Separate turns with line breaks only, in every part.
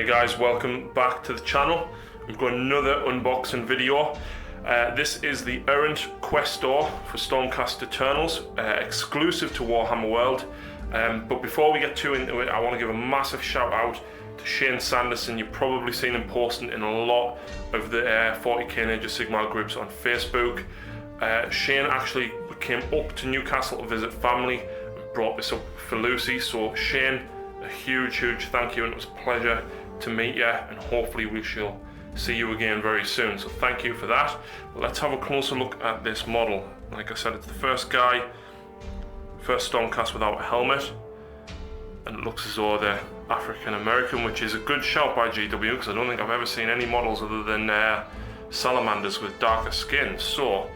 Hey guys, welcome back to the channel. We've got another unboxing video. This is the Errant-questor for Stormcast Eternals, exclusive to Warhammer World. But before we get too into it, I want to give a massive shout out to Shane Sanderson. You've probably seen him posting in a lot of the 40k Ninja Sigmar groups on Facebook. Shane actually came up to Newcastle to visit family and brought this up for Lucy. So Shane, a huge thank you, and it was a pleasure to meet you, and hopefully we shall see you again very soon. So thank you for that. But let's have a closer look at this model. Like I said, it's the first Stormcast without a helmet, and it looks as though they're African American, which is a good shout by GW, because I don't think I've ever seen any models other than salamanders with darker skin. So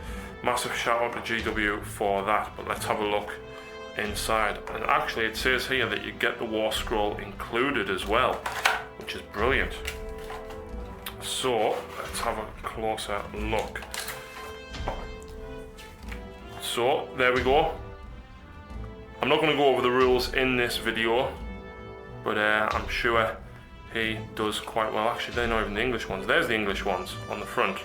massive shout out to GW for that. But let's have a look inside, and actually it says here that you get the war scroll included as well, which is brilliant. So let's have a closer look. So there we go. I'm not going to go over the rules in this video, but I'm sure he does quite well. Actually, they're not even the English ones. There's the English ones on the front.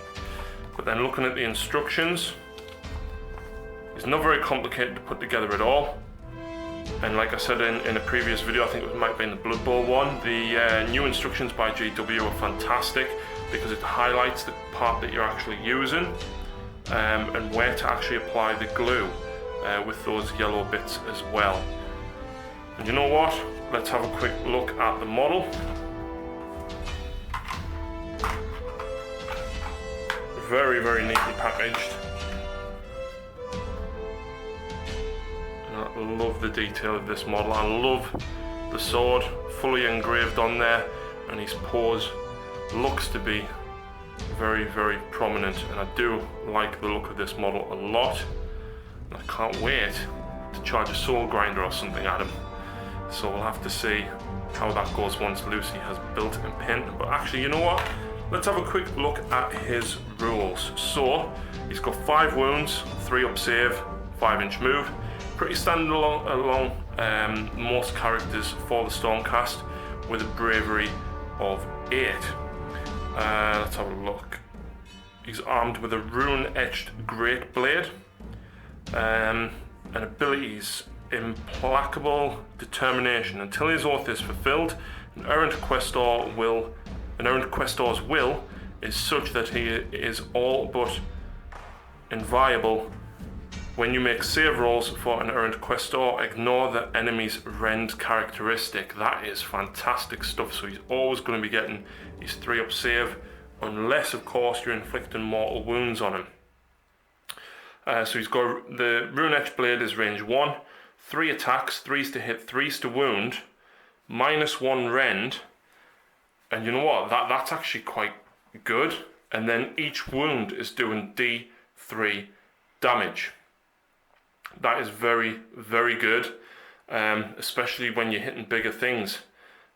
But then looking at the instructions, it's not very complicated to put together at all. And like I said in a previous video, I think it might be in the Blood Bowl one, the new instructions by GW are fantastic, because it highlights the part that you're actually using and where to actually apply the glue with those yellow bits as well. And you know what? Let's have a quick look at the model. Very neatly packaged. I love the detail of this model. I love the sword, fully engraved on there, and his pose looks to be very prominent, and I do like the look of this model a lot. And I can't wait to charge a soul grinder or something at him. So we'll have to see how that goes once Lucy has built and painted. But actually, you know what? Let's have a quick look at his rules. So he's got 5 wounds, 3 up save, 5-inch move. Pretty standard along most characters for the Stormcast, with a bravery of 8. Let's have a look. He's armed with a rune-etched great blade, and abilities: implacable determination. Until his oath is fulfilled, an Errant-questor's will is such that he is all but inviolable. When you make save rolls for an Errant-questor, ignore the enemy's rend characteristic. That is fantastic stuff. So he's always going to be getting his 3-up save, unless of course you're inflicting mortal wounds on him. So he's got the rune-etched blade is range 1, 3 attacks, 3s to hit, 3s to wound, -1 rend, and you know what? That's actually quite good. And then each wound is doing D3 damage. That is very good, especially when you're hitting bigger things.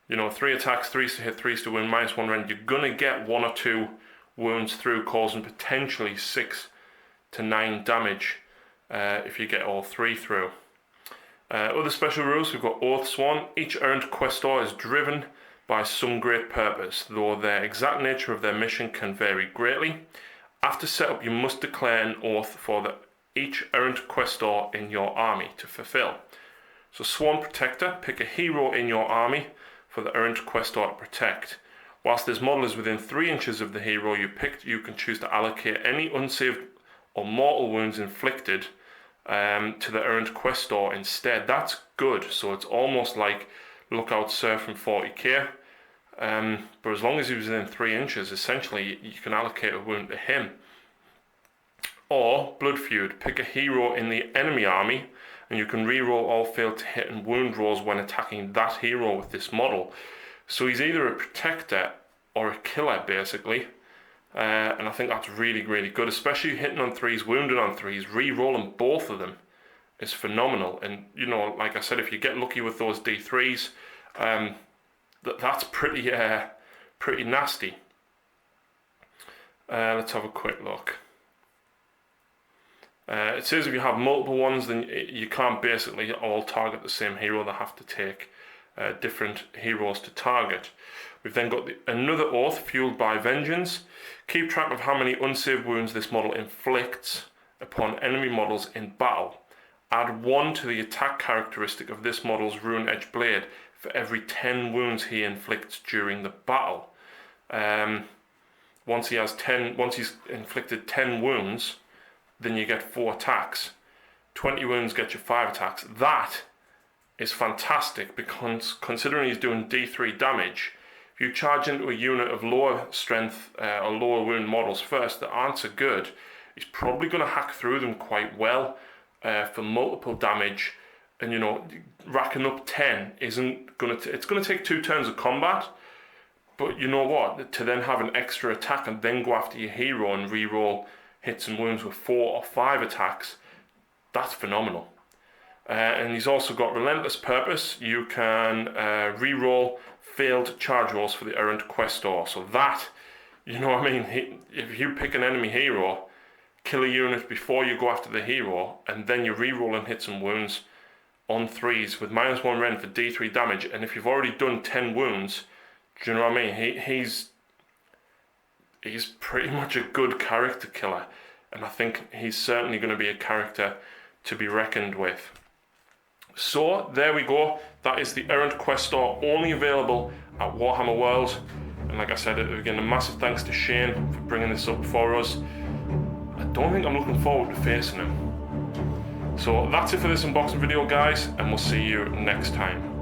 You know, 3 attacks, 3s to hit, 3s to wound, -1 rend. You're gonna get 1 or 2 wounds through, causing potentially 6 to 9 damage if you get all 3 through. Other special rules: we've got Oath Sworn. Each Errant-questor is driven by some great purpose, though the exact nature of their mission can vary greatly. After setup, you must declare an oath for each Errant-questor in your army to fulfill. So Sworn Protector: pick a hero in your army for the Errant-questor to protect. Whilst this model is within 3 inches of the hero you picked, you can choose to allocate any unsaved or mortal wounds inflicted to the Errant-questor instead. That's good. So it's almost like Lookout Sir from 40k, but as long as he was within 3 inches, essentially you can allocate a wound to him. Or Blood Feud: pick a hero in the enemy army, and you can reroll all failed to hit and wound rolls when attacking that hero with this model. So he's either a protector or a killer, basically. And I think that's really good, especially hitting on 3s, wounding on 3s, re-rolling both of them is phenomenal. And you know, like I said, if you get lucky with those D3s, that's pretty nasty. Let's have a quick look. It says if you have multiple ones, then you can't basically all target the same hero. They have to take different heroes to target. We've then got another oath, Fueled by Vengeance. Keep track of how many unsaved wounds this model inflicts upon enemy models in battle. Add 1 to the attack characteristic of this model's Rune Edge Blade for every 10 wounds he inflicts during the battle. Once he's inflicted 10 wounds, then you get 4 attacks. 20 wounds get you 5 attacks. That is fantastic, because considering he's doing D3 damage, if you charge into a unit of lower strength or lower wound models first that aren't so good, he's probably going to hack through them quite well for multiple damage. And you know, racking up 10 isn't going to, it's going to take 2 turns of combat, but you know what, to then have an extra attack and then go after your hero and re-roll hits and wounds with 4 or 5 attacks, that's phenomenal. And he's also got Relentless Purpose. You can re-roll failed charge rolls for the Errant-questor. So that, you know what I mean, if you pick an enemy hero, kill a unit before you go after the hero, and then you're re-rolling hits and wounds on 3s with -1 rend for D3 damage, and if you've already done 10 wounds, do you know what I mean? He's pretty much a good character killer, and I think he's certainly going to be a character to be reckoned with. So there we go. That is the Errant-questor, only available at Warhammer World. And like I said at the beginning, a massive thanks to Shane for bringing this up for us. I don't think I'm looking forward to facing him. So that's it for this unboxing video, guys, and we'll see you next time.